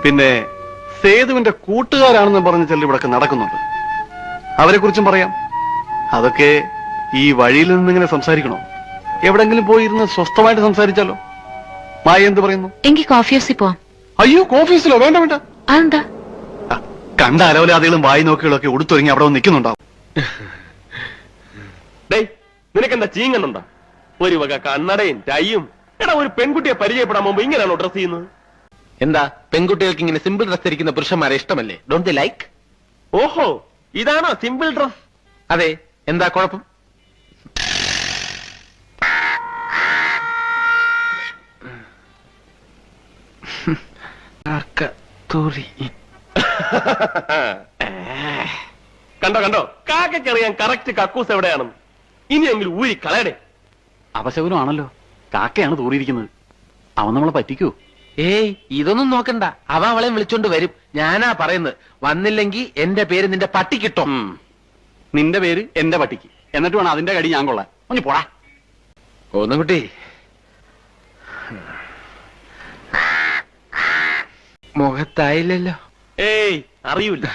പിന്നെ സേതുവിന്റെ കൂട്ടുകാരാണെന്ന് പറഞ്ഞ് ചിലർ ഇവിടെ നടക്കുന്നുണ്ട്. അവരെ കുറിച്ചും പറയാം. അതൊക്കെ ഈ വഴിയിൽ നിന്നിങ്ങനെ സംസാരിക്കണോ? എവിടെങ്കിലും പോയിരുന്ന് സ്വസ്ഥമായിട്ട് സംസാരിച്ചാലോ? മായ എന്ത് പറയുന്നു? എനിക്ക് കോഫി ഹൗസിൽ പോവാം. അയ്യോ, കോഫീസിലോ? വേണ്ട വേണ്ട. അതെന്താ? കണ്ട അലവലാദികളും വായി നോക്കികളൊക്കെ ഉടുത്തൊരുങ്ങി അവിടെ നിൽക്കുന്നുണ്ടാവും. നിനക്കെന്താ ചീങ്ങന്നുണ്ടോ? ഒരു വക കണ്ണടയും ടൈയും. എടാ, ഒരു പെൺകുട്ടിയെ പരിചയപ്പെടാൻ മുമ്പ് ഇങ്ങനെയാണോ ഡ്രസ് ചെയ്യുന്നത്? എന്താ, പെൺകുട്ടികൾക്ക് ഇങ്ങനെ സിമ്പിൾ ഡ്രസ് ധരിക്കുന്ന പുരുഷന്മാരെ ഇഷ്ടമല്ലേ? Don't they like? ഓഹോ, ഇതാണോ സിമ്പിൾ ഡ്രസ്? അതെ, എന്താ കുഴപ്പം? കണ്ടോ കണ്ടോ, കാക്കറിയാൻ കറക്റ്റ് കക്കൂസ് എവിടെയാണെന്ന്. ഇനിയെങ്കിലും ഊരി കളയടേ. അപശകുനമാണല്ലോ. കാക്കയാണ് തൂറിയിരിക്കുന്നത്. അവൻ നമ്മളെ പറ്റിക്കൂ? ഏയ്, ഇതൊന്നും നോക്കണ്ട. അവ അവളെ വിളിച്ചോണ്ട് വരും. ഞാനാ പറയുന്നത്, വന്നില്ലെങ്കിൽ എന്റെ പേര് നിന്റെ പട്ടി കിട്ടും. നിന്റെ പേര് എന്റെ പട്ടിക്ക്. എന്നിട്ട് വേണം അതിന്റെ കടി ഞാൻ കൊള്ളാൻ. ഒന്ന് പോടാ. ഒന്നും കുട്ടി, മുഖത്തായില്ലല്ലോ. ഏയ്, അറിയൂല.